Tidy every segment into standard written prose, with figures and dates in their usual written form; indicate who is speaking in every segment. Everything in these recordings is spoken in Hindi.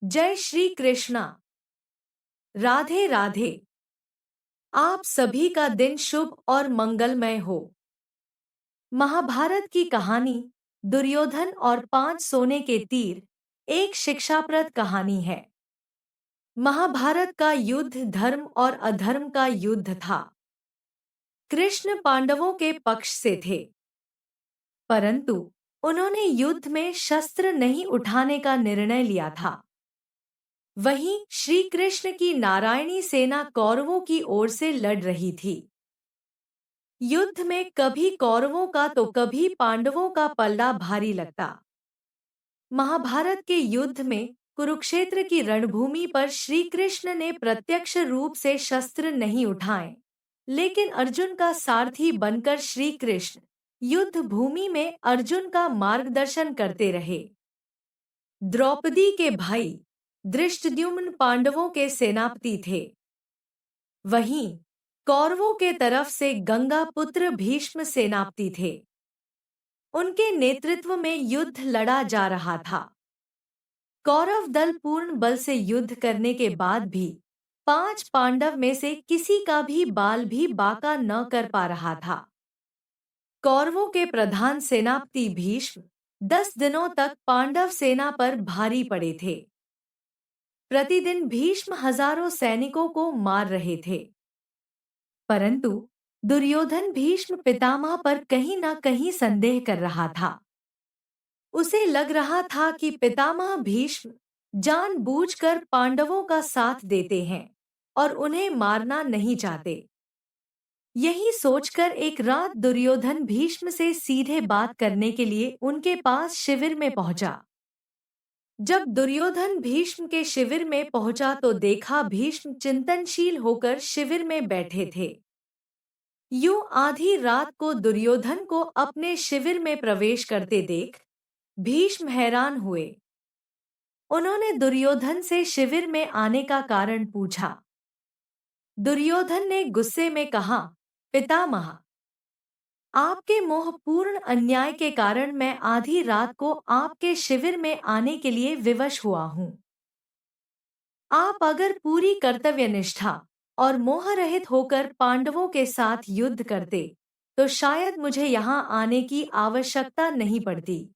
Speaker 1: जय श्री कृष्णा। राधे राधे। आप सभी का दिन शुभ और मंगलमय हो। महाभारत की कहानी दुर्योधन और 5 सोने के तीर एक शिक्षाप्रद कहानी है। महाभारत का युद्ध धर्म और अधर्म का युद्ध था। कृष्ण पांडवों के पक्ष से थे, परंतु उन्होंने युद्ध में शस्त्र नहीं उठाने का निर्णय लिया था। वहीं श्री कृष्ण की नारायणी सेना कौरवों की ओर से लड़ रही थी। युद्ध में कभी कौरवों का तो कभी पांडवों का पल्ला भारी लगता। महाभारत के युद्ध में कुरुक्षेत्र की रणभूमि पर श्री कृष्ण ने प्रत्यक्ष रूप से शस्त्र नहीं उठाए, लेकिन अर्जुन का सारथी बनकर श्री कृष्ण युद्ध भूमि में अर्जुन का मार्गदर्शन करते रहे। द्रौपदी के भाई धृष्टद्युम्न पांडवों के सेनापति थे। वहीं कौरवों के तरफ से गंगा पुत्र भीष्म सेनापति थे। उनके नेतृत्व में युद्ध लड़ा जा रहा था। कौरव दल पूर्ण बल से युद्ध करने के बाद भी 5 पांडव में से किसी का भी बाल भी बांका न कर पा रहा था। कौरवों के प्रधान सेनापति भीष्म 10 दिनों तक पांडव सेना पर भारी पड़े थे। प्रतिदिन भीष्म हजारों सैनिकों को मार रहे थे, परंतु दुर्योधन भीष्म पितामह पर कहीं न कहीं संदेह कर रहा था। उसे लग रहा था कि पितामह भीष्म जानबूझकर पांडवों का साथ देते हैं और उन्हें मारना नहीं चाहते। यही सोचकर एक रात दुर्योधन भीष्म से सीधे बात करने के लिए उनके पास शिविर में पहुंचा। जब दुर्योधन भीष्म के शिविर में पहुंचा तो देखा भीष्म चिंतनशील होकर शिविर में बैठे थे। यूं आधी रात को दुर्योधन को अपने शिविर में प्रवेश करते देख भीष्म हैरान हुए। उन्होंने दुर्योधन से शिविर में आने का कारण पूछा। दुर्योधन ने गुस्से में कहा, पितामह, आपके मोहपूर्ण अन्याय के कारण मैं आधी रात को आपके शिविर में आने के लिए विवश हुआ हूं। आप अगर पूरी कर्तव्यनिष्ठा और मोह रहित होकर पांडवों के साथ युद्ध करते तो शायद मुझे यहाँ आने की आवश्यकता नहीं पड़ती।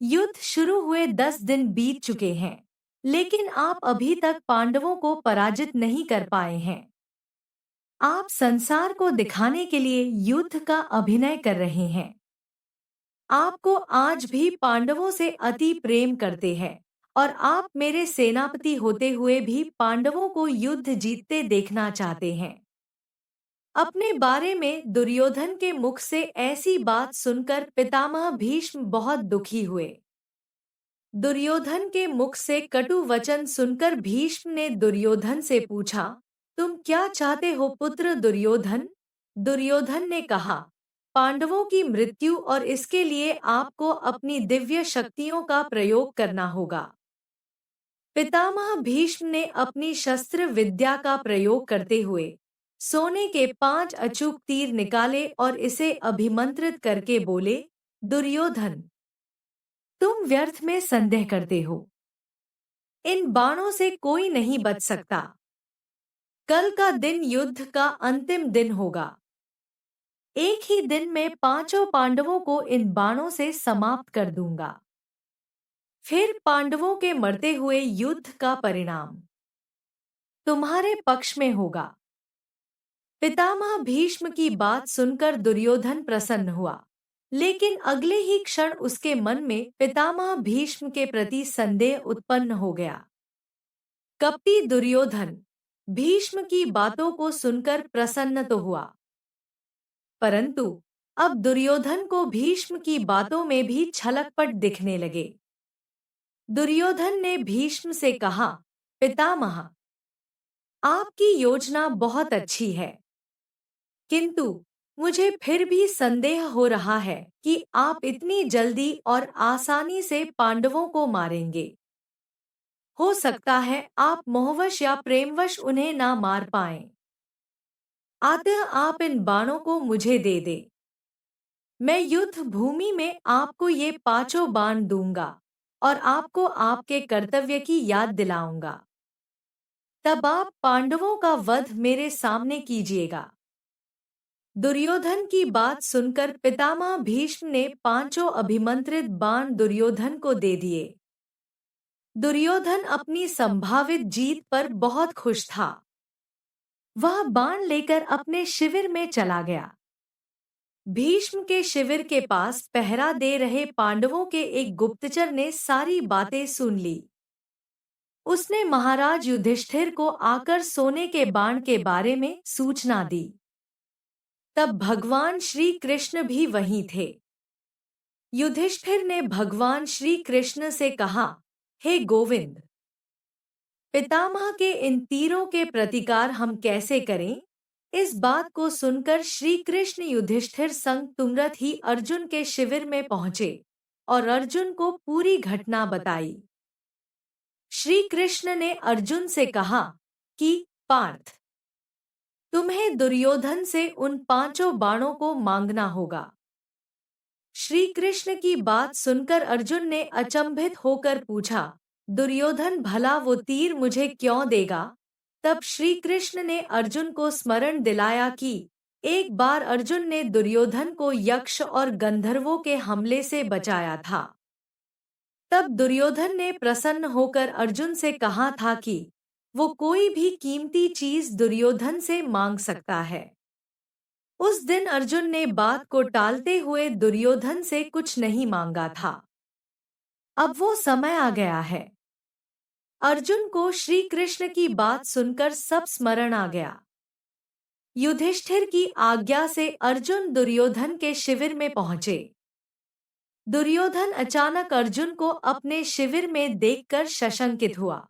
Speaker 1: युद्ध शुरू हुए 10 दिन बीत चुके हैं, लेकिन आप अभी तक पांडवों को पराजित नहीं कर पाए हैं। आप संसार को दिखाने के लिए युद्ध का अभिनय कर रहे हैं। आपको आज भी पांडवों से अति प्रेम करते हैं और आप मेरे सेनापति होते हुए भी पांडवों को युद्ध जीतते देखना चाहते हैं। अपने बारे में दुर्योधन के मुख से ऐसी बात सुनकर पितामह भीष्म बहुत दुखी हुए। दुर्योधन के मुख से कटु वचन सुनकर भीष्म ने दुर्योधन से पूछा, तुम क्या चाहते हो पुत्र दुर्योधन? दुर्योधन ने कहा, पांडवों की मृत्यु और इसके लिए आपको अपनी दिव्य शक्तियों का प्रयोग करना होगा। पितामह भीष्म ने अपनी शस्त्र विद्या का प्रयोग करते हुए सोने के 5 अचूक तीर निकाले और इसे अभिमंत्रित करके बोले, दुर्योधन, तुम व्यर्थ में संदेह करते हो। इन बाणों से कोई नहीं बच सकता। कल का दिन युद्ध का अंतिम दिन होगा। एक ही दिन में 5 पांडवों को इन बाणों से समाप्त कर दूंगा। फिर पांडवों के मरते हुए युद्ध का परिणाम तुम्हारे पक्ष में होगा। पितामह भीष्म की बात सुनकर दुर्योधन प्रसन्न हुआ, लेकिन अगले ही क्षण उसके मन में पितामह भीष्म के प्रति संदेह उत्पन्न हो गया। कपटी दुर्योधन भीष्म की बातों को सुनकर प्रसन्न तो हुआ, परंतु अब दुर्योधन को भीष्म की बातों में भी छलकपट दिखने लगे। दुर्योधन ने भीष्म से कहा, पितामह, आपकी योजना बहुत अच्छी है, किंतु मुझे फिर भी संदेह हो रहा है कि आप इतनी जल्दी और आसानी से पांडवों को मारेंगे। हो सकता है आप मोहवश या प्रेमवश उन्हें ना मार पाएं। अतः आप इन बाणों को मुझे दे दे। मैं युद्ध भूमि में आपको ये 5 बाण दूंगा। और आपको आपके कर्तव्य की याद दिलाऊंगा। तब आप पांडवों का वध मेरे सामने कीजिएगा। दुर्योधन की बात सुनकर पितामह भीष्म ने पांचों अभिमंत्रित बाण दुर्योधन को दे दिए। दुर्योधन अपनी संभावित जीत पर बहुत खुश था। वह बाण लेकर अपने शिविर में चला गया। भीष्म के शिविर के पास पहरा दे रहे पांडवों के एक गुप्तचर ने सारी बातें सुन ली। उसने महाराज युधिष्ठिर को आकर सोने के बाण के बारे में सूचना दी। तब भगवान श्री कृष्ण भी वहीं थे। युधिष्ठिर ने भगवान श्री कृष्ण से कहा, हे गोविंद, पितामह के इन तीरों के प्रतिकार हम कैसे करें? इस बात को सुनकर श्री कृष्ण युधिष्ठिर संग तुंगरत ही अर्जुन के शिविर में पहुंचे और अर्जुन को पूरी घटना बताई। श्री कृष्ण ने अर्जुन से कहा कि पार्थ, तुम्हें दुर्योधन से उन पांचों बाणों को मांगना होगा। श्री कृष्ण की बात सुनकर अर्जुन ने अचंभित होकर पूछा, दुर्योधन भला वो तीर मुझे क्यों देगा? तब श्री कृष्ण ने अर्जुन को स्मरण दिलाया कि एक बार अर्जुन ने दुर्योधन को यक्ष और गंधर्वों के हमले से बचाया था। तब दुर्योधन ने प्रसन्न होकर अर्जुन से कहा था कि वो कोई भी कीमती चीज दुर्योधन से मांग सकता है। उस दिन अर्जुन ने बात को टालते हुए दुर्योधन से कुछ नहीं मांगा था। अब वो समय आ गया है। अर्जुन को श्री कृष्ण की बात सुनकर सब स्मरण आ गया। युधिष्ठिर की आज्ञा से अर्जुन दुर्योधन के शिविर में पहुंचे। दुर्योधन अचानक अर्जुन को अपने शिविर में देखकर सशंकित हुआ।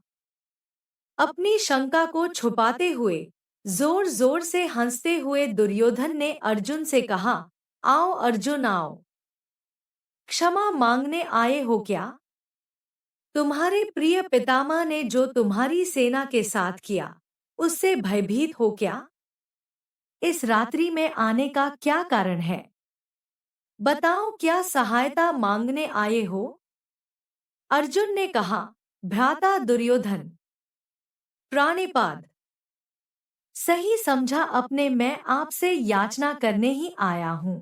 Speaker 1: अपनी शंका को छुपाते हुए जोर जोर से हंसते हुए दुर्योधन ने अर्जुन से कहा, आओ अर्जुन आओ, क्षमा मांगने आए हो क्या? तुम्हारे प्रिय पितामह ने जो तुम्हारी सेना के साथ किया, उससे भयभीत हो क्या? इस रात्रि में आने का क्या कारण है? बताओ, क्या सहायता मांगने आए हो? अर्जुन ने कहा, भ्राता दुर्योधन, प्राणिपाद, सही समझा अपने, मैं आपसे याचना करने ही आया हूं।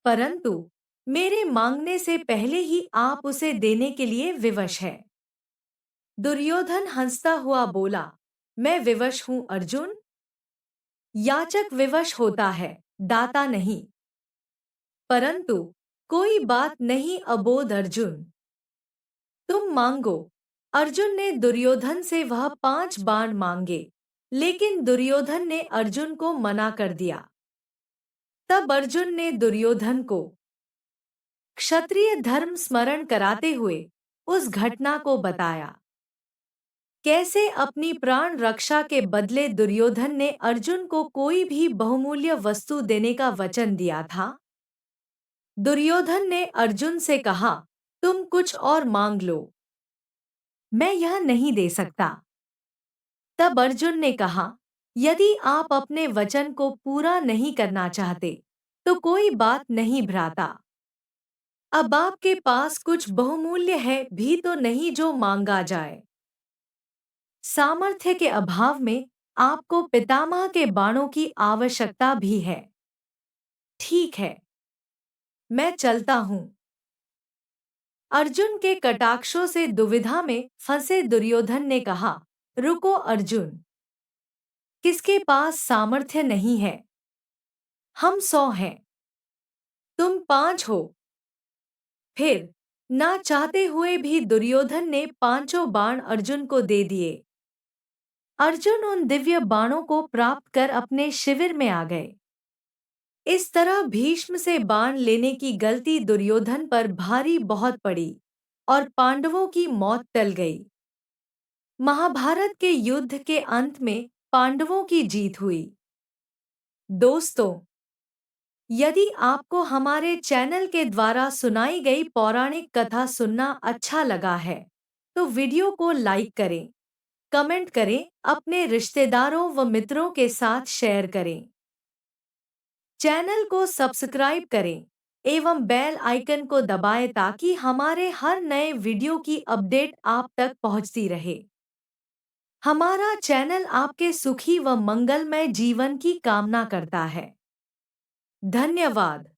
Speaker 1: परंतु मेरे मांगने से पहले ही आप उसे देने के लिए विवश है। दुर्योधन हंसता हुआ बोला, मैं विवश हूं अर्जुन? याचक विवश होता है, दाता नहीं। परंतु कोई बात नहीं अबोध अर्जुन, तुम मांगो। अर्जुन ने दुर्योधन से वह 5 बाण मांगे, लेकिन दुर्योधन ने अर्जुन को मना कर दिया। तब अर्जुन ने दुर्योधन को क्षत्रिय धर्म स्मरण कराते हुए उस घटना को बताया। कैसे अपनी प्राण रक्षा के बदले दुर्योधन ने अर्जुन को कोई भी बहुमूल्य वस्तु देने का वचन दिया था। दुर्योधन ने अर्जुन से कहा, तुम कुछ और मांग लो, मैं यह नहीं दे सकता। तब अर्जुन ने कहा, यदि आप अपने वचन को पूरा नहीं करना चाहते तो कोई बात नहीं भ्राता। अब आपके पास कुछ बहुमूल्य है भी तो नहीं जो मांगा जाए। सामर्थ्य के अभाव में आपको पितामह के बाणों की आवश्यकता भी है। ठीक है, मैं चलता हूं। अर्जुन के कटाक्षों से दुविधा में फंसे दुर्योधन ने कहा, रुको अर्जुन, किसके पास सामर्थ्य नहीं है? हम 100 हैं, तुम 5 हो। फिर ना चाहते हुए भी दुर्योधन ने पांचों बाण अर्जुन को दे दिए। अर्जुन उन दिव्य बाणों को प्राप्त कर अपने शिविर में आ गए। इस तरह भीष्म से बाण लेने की गलती दुर्योधन पर भारी बहुत पड़ी और पांडवों की मौत टल गई। महाभारत के युद्ध के अंत में पांडवों की जीत हुई। दोस्तों, यदि आपको हमारे चैनल के द्वारा सुनाई गई पौराणिक कथा सुनना अच्छा लगा है तो वीडियो को लाइक करें, कमेंट करें, अपने रिश्तेदारों व मित्रों के साथ शेयर करें। चैनल को सब्सक्राइब करें एवं बेल आइकन को दबाएं ताकि हमारे हर नए वीडियो की अपडेट आप तक पहुंचती रहे। हमारा चैनल आपके सुखी व मंगलमय जीवन की कामना करता है। धन्यवाद।